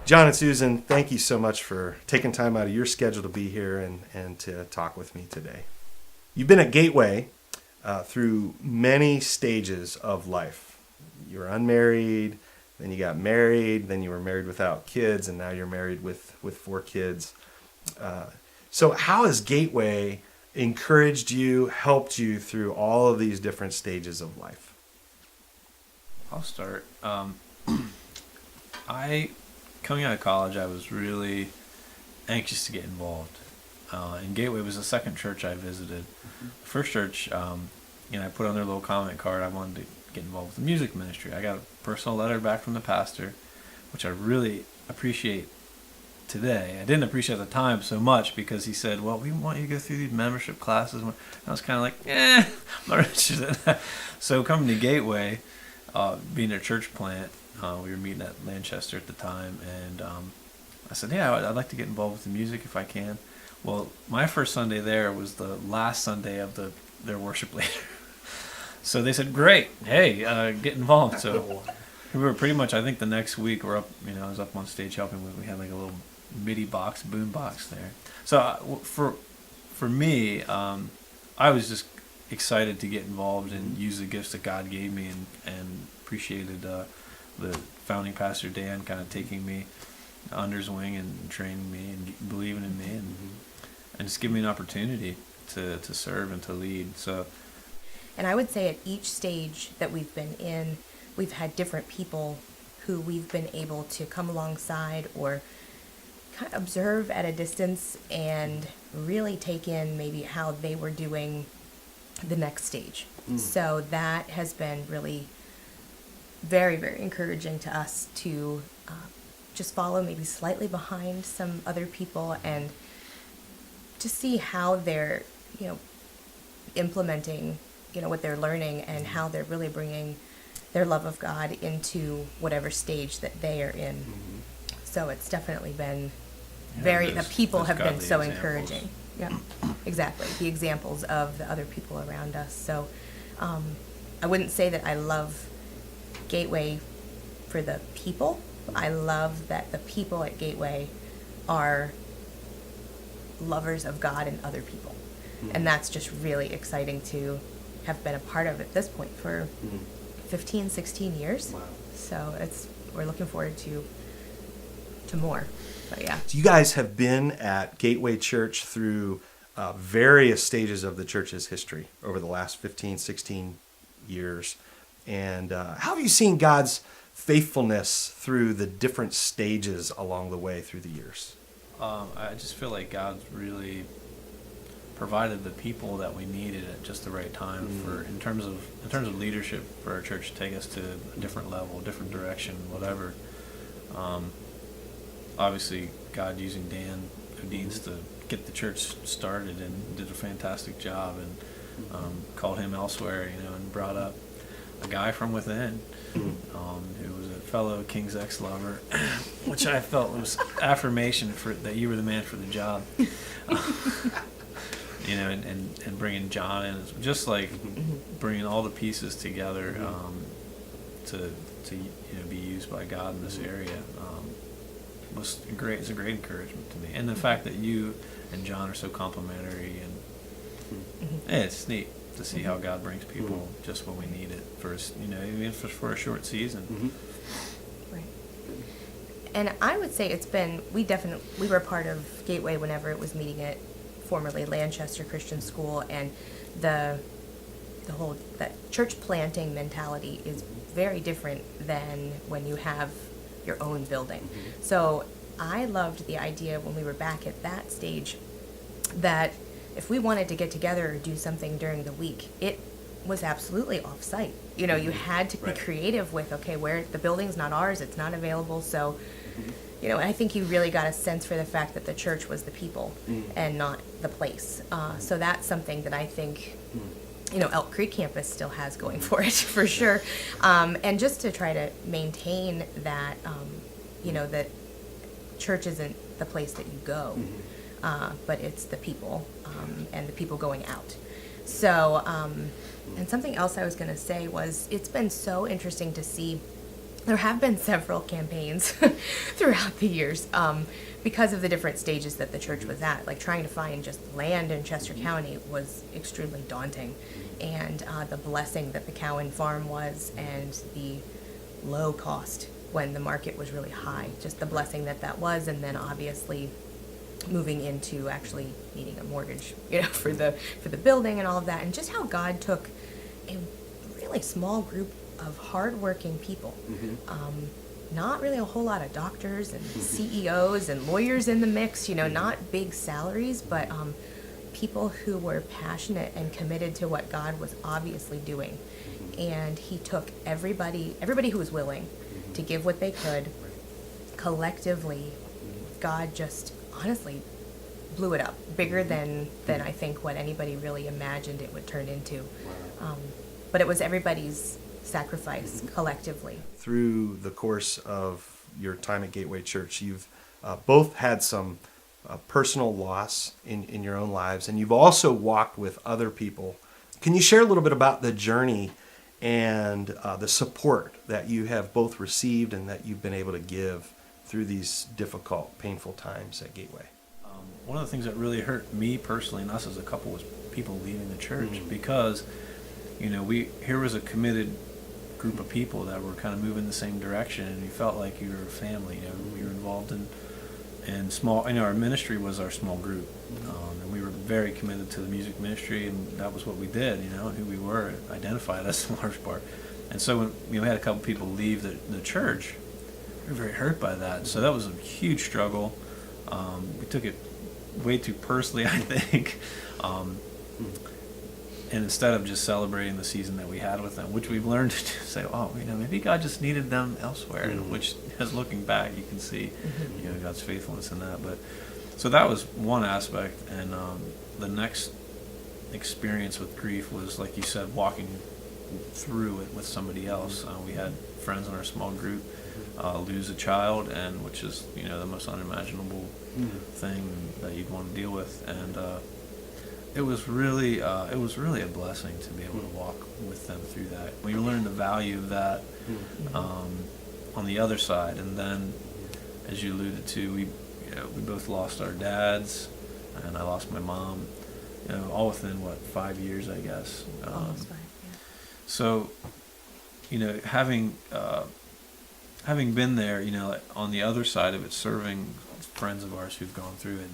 Jon and Susan, thank you so much for taking time out of your schedule to be here and to talk with me today. You've been at Gateway through many stages of life. You were unmarried, then you got married, then you were married without kids, and now you're married with 4 kids. So how has Gateway encouraged you, helped you through all of these different stages of life? I'll start. Coming out of college, I was really anxious to get involved. And Gateway was the second church I visited. The first church, I put on their little comment card, I wanted to get involved with the music ministry. I got a personal letter back from the pastor, which I really appreciate today. I didn't appreciate at the time so much because he said, well, we want you to go through these membership classes. And I was kind of like, I'm not interested in that. So coming to Gateway, being a church plant, we were meeting at Lancaster at the time, and I said, I'd like to get involved with the music if I can. Well, my first Sunday there was the last Sunday of their worship leader. So they said, great, hey, get involved. So we were pretty much, I think the next week we're up, I was up on stage helping with, we had like a little MIDI box, boom box there. So for me, I was just excited to get involved and use the gifts that God gave me, and appreciated the founding pastor Dan kind of taking me under his wing and training me and believing in me and just giving me an opportunity to serve and to lead. So, and I would say at each stage that we've been in, we've had different people who we've been able to come alongside or kind of observe at a distance and really take in maybe how they were doing the next stage. So that has been really very, very encouraging to us to just follow maybe slightly behind some other people and to see how they're, implementing, what they're learning and how they're really bringing their love of God into whatever stage that they are in. So it's definitely been the people have been so examples. Encouraging. Yeah, exactly. The examples of the other people around us. So I wouldn't say that I love Gateway for the people. I love that the people at Gateway are lovers of God and other people. And that's just really exciting to have been a part of at this point for 15, 16 years. Wow. So we're looking forward to more. But yeah. So you guys have been at Gateway Church through various stages of the church's history over the last 15, 16 years. And how have you seen God's faithfulness through the different stages along the way through the years? I just feel like God's really provided the people that we needed at just the right time in terms of leadership for our church to take us to a different level, different direction, whatever. Obviously, God using Dan Odines to get the church started and did a fantastic job, and called him elsewhere, and brought up a guy from within who was a fellow King's X lover, which I felt was affirmation that you were the man for the job. And bringing Jon in, just like bringing all the pieces together to be used by God in this area was great. It's a great encouragement to me, and the fact that you and Jon are so complimentary, and it's neat to see how God brings people just when we need it even if it's for a short season. Right. And I would say we were part of Gateway whenever it was meeting at formerly Lancaster Christian School, and the whole that church planting mentality is very different than when you have your own building. So I loved the idea when we were back at that stage that if we wanted to get together or do something during the week, it was absolutely off-site. You had to be creative with, where the building's not ours, it's not available. So, I think you really got a sense for the fact that the church was the people and not the place. So that's something that I think, Elk Creek campus still has going for it, for sure. And just to try to maintain that, that church isn't the place that you go, but it's the people and the people going out. So, and something else I was going to say was it's been so interesting to see there have been several campaigns throughout the years because of the different stages that the church was at. Like trying to find just land in Chester County was extremely daunting. And the blessing that the Cowan farm was, and the low cost when the market was really high, just the blessing that that was. And then obviously moving into actually needing a mortgage, for the building and all of that. And just how God took a really small group of hardworking people. Not really a whole lot of doctors and CEOs and lawyers in the mix, not big salaries, but people who were passionate and committed to what God was obviously doing. And he took everybody who was willing to give what they could. Collectively, God just honestly blew it up, bigger than I think what anybody really imagined it would turn into. But it was everybody's sacrifice collectively. Through the course of your time at Gateway Church, you've both had some personal loss in your own lives, and you've also walked with other people. Can you share a little bit about the journey and the support that you have both received and that you've been able to give through these difficult, painful times at Gateway? One of the things that really hurt me personally and us as a couple was people leaving the church, because here was a committed group of people that were kind of moving the same direction, and you felt like you were a family. You were involved in small. Our ministry was our small group, and we were very committed to the music ministry, and that was what we did. Who we were identified us in large part. And so when we had a couple people leave the church, we were very hurt by that. So that was a huge struggle. We took it way too personally, I think. And instead of just celebrating the season that we had with them, which we've learned to say, maybe God just needed them elsewhere, which, as looking back, you can see, God's faithfulness in that. But so that was one aspect, and the next experience with grief was, like you said, walking through it with somebody else. We had friends in our small group lose a child, and which is the most unimaginable thing that you'd want to deal with, and it was really a blessing to be able to walk with them through that. We learned the value of that on the other side, and then, as you alluded to, we both lost our dads, and I lost my mom, all within 5 years, I guess. Almost 5, yeah. So, having been there, on the other side of it, serving friends of ours who've gone through it,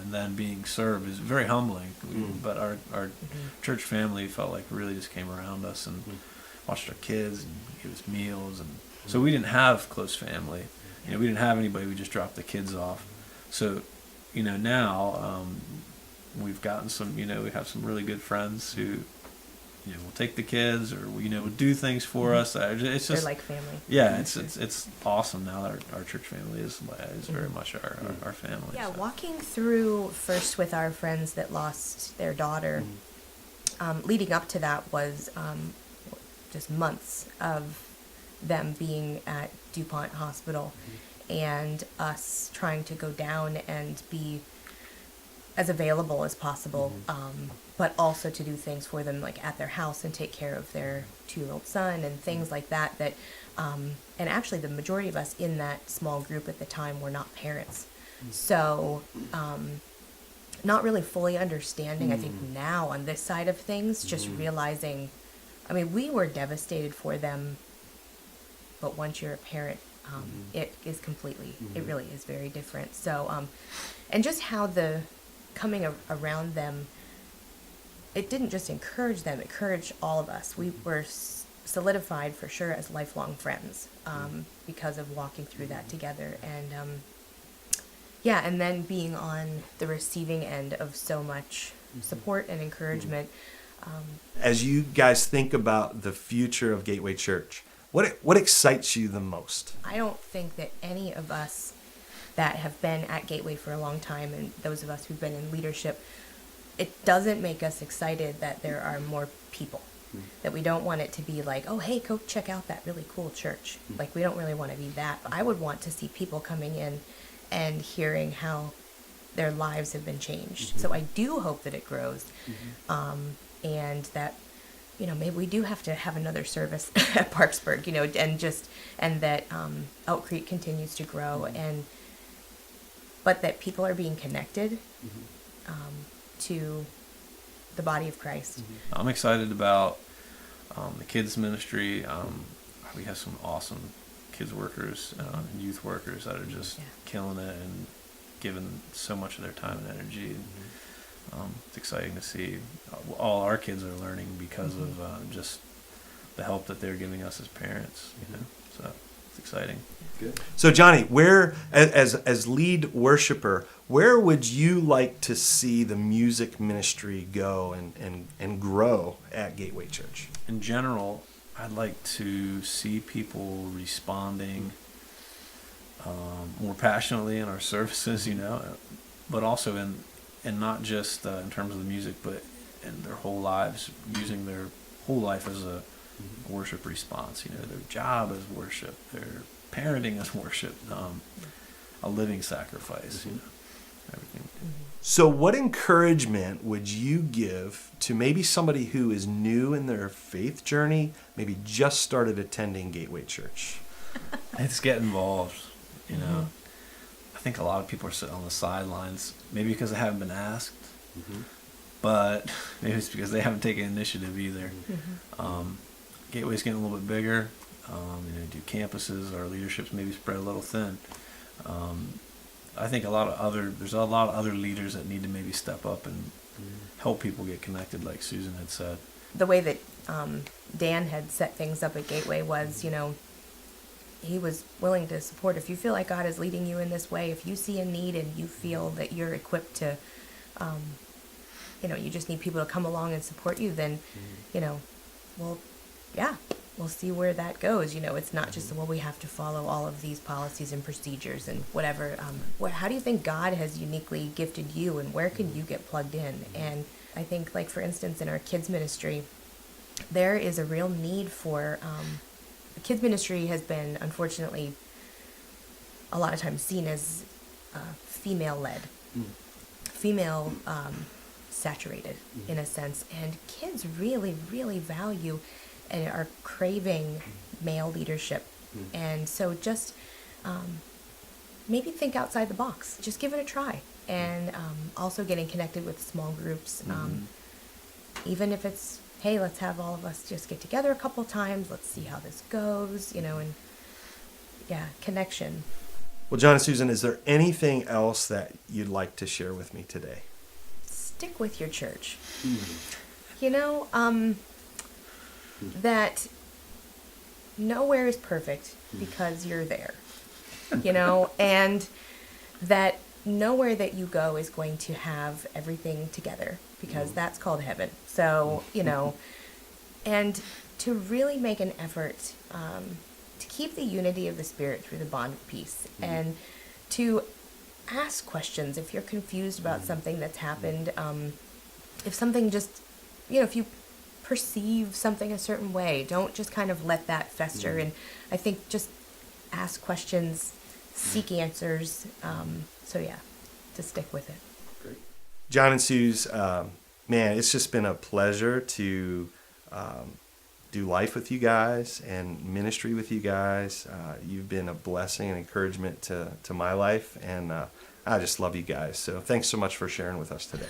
and then being served is very humbling. But our church family felt like really just came around us and watched our kids and gave us meals, and so we didn't have close family. We didn't have anybody. We just dropped the kids off. So, now we've gotten some. We have some really good friends who will take the kids, or will do things for us. It's just, they're like family. Yeah, it's awesome now that our church family is very much our family. Yeah, so. Walking through first with our friends that lost their daughter, leading up to that was just months of them being at DuPont Hospital, and us trying to go down and be as available as possible, but also to do things for them, like at their house, and take care of their 2-year-old son and things like that. And actually the majority of us in that small group at the time were not parents. So not really fully understanding, I think now on this side of things, just realizing, we were devastated for them, but once you're a parent, it is completely, it really is very different. So, and just how the coming around them, it didn't just encourage them, it encouraged all of us. We were solidified for sure as lifelong friends because of walking through that together. And and then being on the receiving end of so much support and encouragement. As you guys think about the future of Gateway Church, what excites you the most? I don't think that any of us that have been at Gateway for a long time, and those of us who've been in leadership, it doesn't make us excited that there are more people. That we don't want it to be like, oh, hey, go check out that really cool church. Like, we don't really want to be that. But I would want to see people coming in and hearing how their lives have been changed. So I do hope that it grows, and that, maybe we do have to have another service at Parksburg, and that Elk Creek continues to grow, but that people are being connected to the body of Christ. I'm excited about the kids ministry. We have some awesome kids workers and youth workers that are just killing it and giving so much of their time and energy. It's exciting to see all our kids are learning because of just the help that they're giving us as parents. So it's exciting. Good. So Johnny, where as lead worshiper, where would you like to see the music ministry go and grow at Gateway Church? In general, I'd like to see people responding more passionately in our services, but also in not just in terms of the music, but in their whole lives, using their whole life as a worship response. Their job as worship, their parenting as worship, a living sacrifice. Everything. So what encouragement would you give to maybe somebody who is new in their faith journey, maybe just started attending Gateway Church? It's get involved. I think a lot of people are sitting on the sidelines, maybe because they haven't been asked, but maybe it's because they haven't taken initiative either. Gateway's getting a little bit bigger. Do campuses, our leadership's maybe spread a little thin. I think there's a lot of other leaders that need to maybe step up and help people get connected, like Susan had said. The way that Dan had set things up at Gateway was, he was willing to support. If you feel like God is leading you in this way, if you see a need and you feel that you're equipped to, you just need people to come along and support you, then, we'll see where that goes. It's not just, we have to follow all of these policies and procedures and whatever. How do you think God has uniquely gifted you, and where can you get plugged in? And I think, like, for instance, in our kids ministry, there is a real need for, the kids ministry has been, unfortunately, a lot of times seen as female-led, female saturated in a sense, and kids really, really value and are craving male leadership. And so just maybe think outside the box. Just give it a try. And also getting connected with small groups. Even if it's, hey, let's have all of us just get together a couple times. Let's see how this goes, and connection. Well, Jon and Susan, is there anything else that you'd like to share with me today? Stick with your church. That nowhere is perfect because you're there, and that nowhere that you go is going to have everything together, because that's called heaven. So, and to really make an effort to keep the unity of the Spirit through the bond of peace, and to ask questions if you're confused about something that's happened, if something just, if you perceive something a certain way, don't just kind of let that fester. And I think just ask questions, seek answers. To stick with it. Great. Jon and Suze, man, it's just been a pleasure to do life with you guys and ministry with you guys. You've been a blessing and encouragement to my life, and I just love you guys. So thanks so much for sharing with us today.